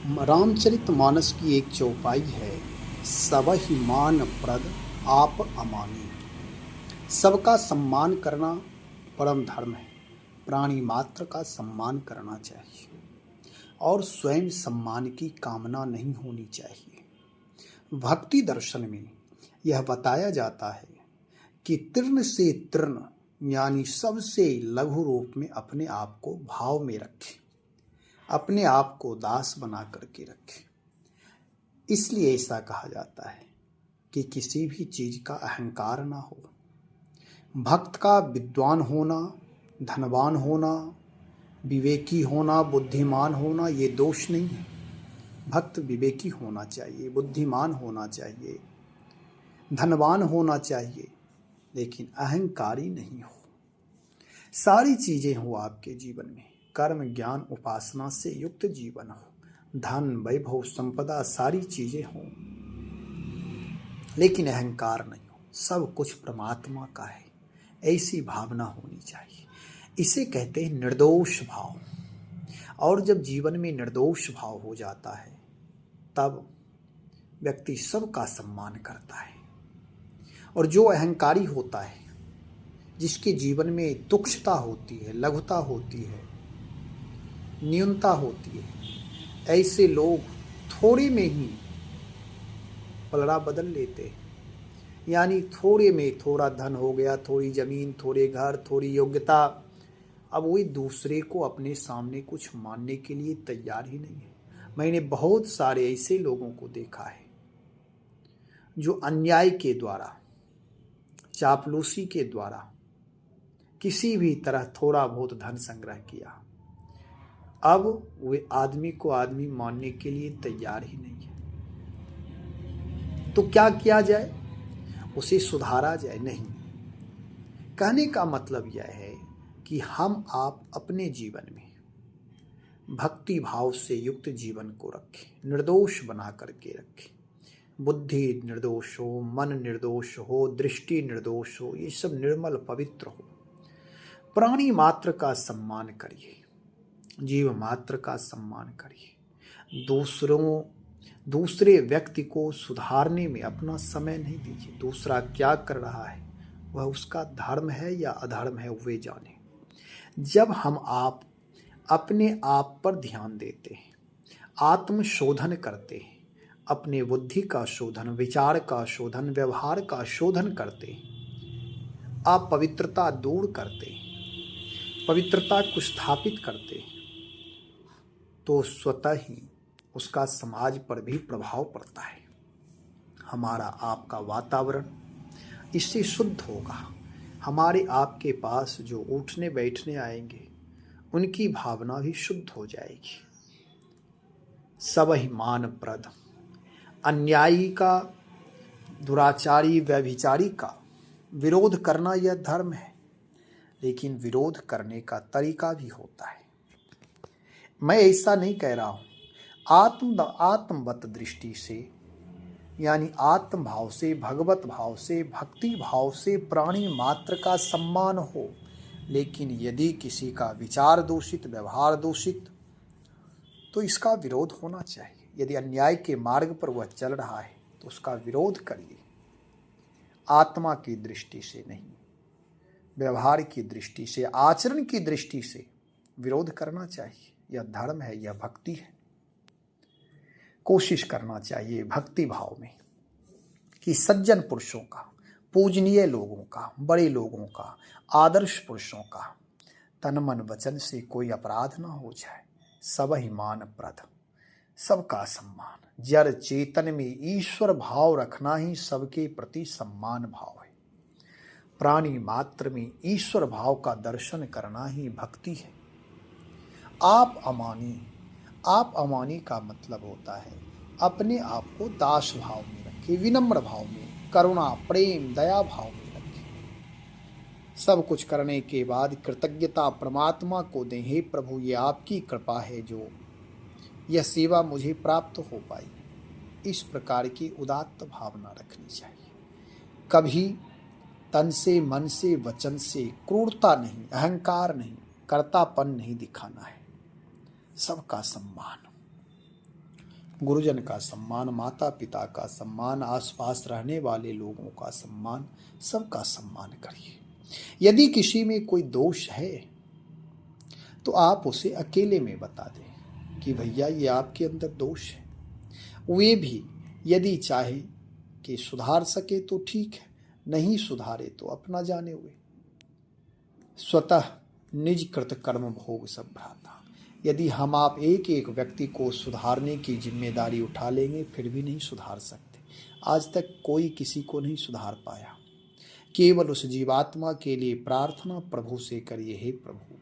रामचरितमानस की एक चौपाई है, सबहि मान प्रद आप अमानी। सबका सम्मान करना परम धर्म है। प्राणी मात्र का सम्मान करना चाहिए और स्वयं सम्मान की कामना नहीं होनी चाहिए। भक्ति दर्शन में यह बताया जाता है कि तृण से तृण यानी सबसे लघु रूप में अपने आप को भाव में रखें, अपने आप को दास बना करके रखें। इसलिए ऐसा कहा जाता है कि किसी भी चीज का अहंकार ना हो। भक्त का विद्वान होना, धनवान होना, विवेकी होना, बुद्धिमान होना ये दोष नहीं है। भक्त विवेकी होना चाहिए, बुद्धिमान होना चाहिए, धनवान होना चाहिए, लेकिन अहंकारी नहीं हो। सारी चीजें हो आपके जीवन में, कर्म ज्ञान उपासना से युक्त जीवन हो, धन वैभव संपदा सारी चीजें हो, लेकिन अहंकार नहीं हो। सब कुछ परमात्मा का है, ऐसी भावना होनी चाहिए। इसे कहते हैं निर्दोष भाव। और जब जीवन में निर्दोष भाव हो जाता है तब व्यक्ति सबका सम्मान करता है। और जो अहंकारी होता है, जिसके जीवन में तुच्छता होती है, लघुता होती है, न्यूनता होती है, ऐसे लोग थोड़े में ही पलड़ा बदल लेते हैं। यानी थोड़े में थोड़ा धन हो गया, थोड़ी जमीन, थोड़े घर, थोड़ी योग्यता, अब वही दूसरे को अपने सामने कुछ मानने के लिए तैयार ही नहीं है। मैंने बहुत सारे ऐसे लोगों को देखा है जो अन्याय के द्वारा, चापलूसी के द्वारा किसी भी तरह थोड़ा बहुत धन संग्रह किया, अब वे आदमी को आदमी मानने के लिए तैयार ही नहीं है। तो क्या किया जाए? उसे सुधारा जाए? नहीं। कहने का मतलब यह है कि हम आप अपने जीवन में भक्ति भाव से युक्त जीवन को रखें, निर्दोष बना करके रखें। बुद्धि निर्दोष हो, मन निर्दोष हो, दृष्टि निर्दोष हो, ये सब निर्मल पवित्र हो। प्राणी मात्र का सम्मान करिए, जीव मात्र का सम्मान करिए। दूसरे व्यक्ति को सुधारने में अपना समय नहीं दीजिए। दूसरा क्या कर रहा है, वह उसका धर्म है या अधर्म है, वे जाने। जब हम आप अपने आप पर ध्यान देते हैं, आत्मशोधन करते हैं, अपने बुद्धि का शोधन, विचार का शोधन, व्यवहार का शोधन करते हैं, आप पवित्रता दूर करते हैं, पवित्रता को स्थापित करते हैं, तो स्वतः ही उसका समाज पर भी प्रभाव पड़ता है। हमारा आपका वातावरण इससे शुद्ध होगा। हमारे आपके पास जो उठने बैठने आएंगे, उनकी भावना भी शुद्ध हो जाएगी। सबहि मान प्रद। अन्यायी का, दुराचारी, व्यभिचारी का विरोध करना यह धर्म है, लेकिन विरोध करने का तरीका भी होता है। मैं ऐसा नहीं कह रहा हूं। आत्मवत दृष्टि से, यानी आत्म भाव से, भगवत भाव से, भक्ति भाव से प्राणी मात्र का सम्मान हो। लेकिन यदि किसी का विचार दूषित, व्यवहार दूषित, तो इसका विरोध होना चाहिए। यदि अन्याय के मार्ग पर वह चल रहा है तो उसका विरोध करिए। आत्मा की दृष्टि से नहीं, व्यवहार की दृष्टि से, आचरण की दृष्टि से विरोध करना चाहिए। यह धर्म है, यह भक्ति है। कोशिश करना चाहिए भक्ति भाव में कि सज्जन पुरुषों का, पूजनीय लोगों का, बड़े लोगों का, आदर्श पुरुषों का तन मन वचन से कोई अपराध ना हो जाए। सबहि मान प्रद, सबका सम्मान। जड़ चेतन में ईश्वर भाव रखना ही सबके प्रति सम्मान भाव है। प्राणी मात्र में ईश्वर भाव का दर्शन करना ही भक्ति है। आप अमानी, आप अमानी का मतलब होता है अपने आप को दास भाव में रखें, विनम्र भाव में, करुणा, प्रेम, दया भाव में रखें। सब कुछ करने के बाद कृतज्ञता परमात्मा को दें। हे प्रभु, ये आपकी कृपा है जो यह सेवा मुझे प्राप्त हो पाई। इस प्रकार की उदात्त भावना रखनी चाहिए। कभी तन से, मन से, वचन से क्रूरता नहीं, अहंकार नहीं, कर्तापन नहीं दिखाना है। सबका सम्मान। गुरुजन का सम्मान, माता पिता का सम्मान, आसपास रहने वाले लोगों का सम्मान, सबका सम्मान करिए। यदि किसी में कोई दोष है तो आप उसे अकेले में बता दें कि भैया ये आपके अंदर दोष है। वे भी यदि चाहे कि सुधार सके तो ठीक है, नहीं सुधारे तो अपना जाने हुए। स्वतः निज कृत कर्म भोग सब भ्राता। यदि हम आप एक एक व्यक्ति को सुधारने की जिम्मेदारी उठा लेंगे फिर भी नहीं सुधार सकते। आज तक कोई किसी को नहीं सुधार पाया। केवल उस जीवात्मा के लिए प्रार्थना प्रभु से करिए, हे प्रभु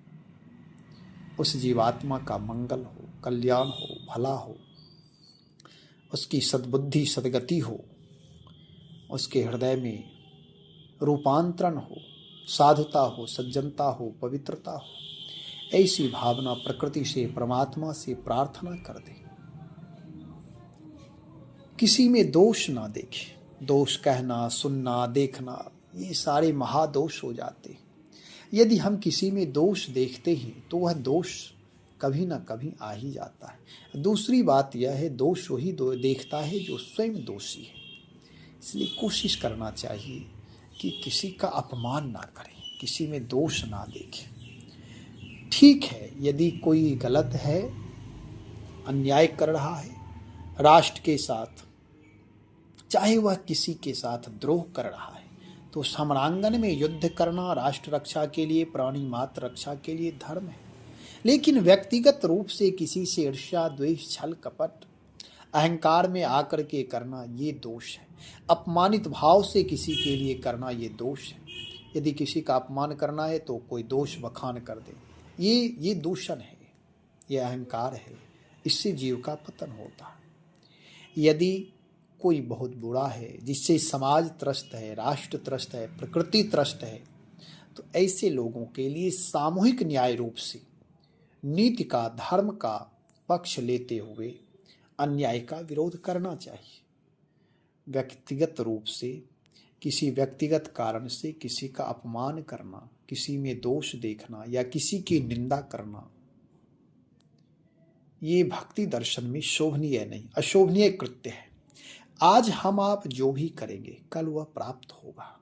उस जीवात्मा का मंगल हो, कल्याण हो, भला हो, उसकी सद्बुद्धि सद्गति हो, उसके हृदय में रूपांतरण हो, साधुता हो, सज्जनता हो, पवित्रता हो। ऐसी भावना प्रकृति से, परमात्मा से प्रार्थना कर दे। किसी में दोष ना देखे। दोष कहना, सुनना, देखना, ये सारे महादोष हो जाते। यदि हम किसी में दोष देखते हैं तो वह दोष कभी ना कभी आ ही जाता है। दूसरी बात यह है, दोष वही देखता है जो स्वयं दोषी है। इसलिए कोशिश करना चाहिए कि किसी का अपमान ना करें, किसी में दोष ना देखें। ठीक है, यदि कोई गलत है, अन्याय कर रहा है राष्ट्र के साथ, चाहे वह किसी के साथ द्रोह कर रहा है, तो समरांगन में युद्ध करना राष्ट्र रक्षा के लिए, प्राणी मात्र रक्षा के लिए धर्म है। लेकिन व्यक्तिगत रूप से किसी से ईर्ष्या, द्वेष, छल, कपट, अहंकार में आकर के करना ये दोष है। अपमानित भाव से किसी के लिए करना ये दोष है। यदि किसी का अपमान करना है तो कोई दोष बखान कर दे, ये दूषण है, ये अहंकार है। इससे जीव का पतन होता है। यदि कोई बहुत बुरा है, जिससे समाज त्रस्त है, राष्ट्र त्रस्त है, प्रकृति त्रस्त है, तो ऐसे लोगों के लिए सामूहिक न्याय रूप से नीति का, धर्म का पक्ष लेते हुए अन्याय का विरोध करना चाहिए। व्यक्तिगत रूप से, किसी व्यक्तिगत कारण से किसी का अपमान करना, किसी में दोष देखना या किसी की निंदा करना, ये भक्ति दर्शन में शोभनीय नहीं, अशोभनीय कृत्य है। आज हम आप जो भी करेंगे कल वह प्राप्त होगा।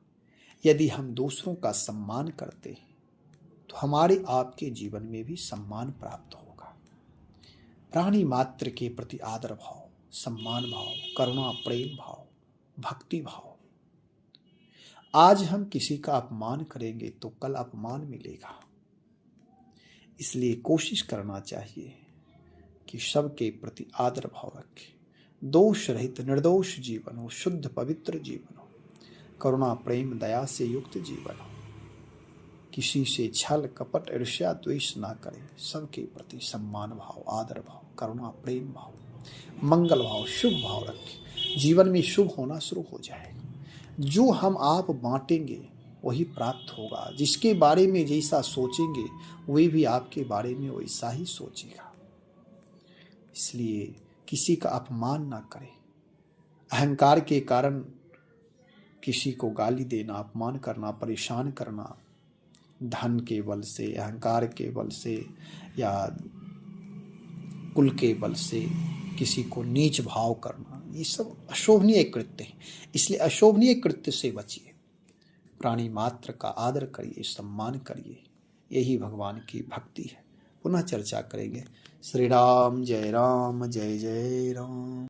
यदि हम दूसरों का सम्मान करते हैं तो हमारे आपके जीवन में भी सम्मान प्राप्त होगा। प्राणी मात्र के प्रति आदर भाव, सम्मान भाव, करुणा, प्रेम भाव, भक्ति भाव। आज हम किसी का अपमान करेंगे तो कल अपमान मिलेगा। इसलिए कोशिश करना चाहिए कि सबके प्रति आदर भाव रखें। दोष रहित निर्दोष जीवन हो, शुद्ध पवित्र जीवन हो, करुणा, प्रेम, दया से युक्त जीवन हो। किसी से छल, कपट, ईर्ष्या, द्वेष ना करें। सबके प्रति सम्मान भाव, आदर भाव, करुणा, प्रेम भाव, मंगल भाव, शुभ भाव रखें। जीवन में शुभ होना शुरू हो जाएगा। जो हम आप बांटेंगे वही प्राप्त होगा। जिसके बारे में जैसा सोचेंगे वही भी आपके बारे में वैसा ही सोचेगा। इसलिए किसी का अपमान ना करें। अहंकार के कारण किसी को गाली देना, अपमान करना, परेशान करना, धन के बल से, अहंकार के बल से या कुल के बल से किसी को नीच भाव करना, ये सब अशोभनीय कृत्य है। इसलिए अशोभनीय कृत्य से बचिए। प्राणी मात्र का आदर करिए, सम्मान करिए। यही भगवान की भक्ति है। पुनः चर्चा करेंगे। श्री राम जय राम, जय जय राम।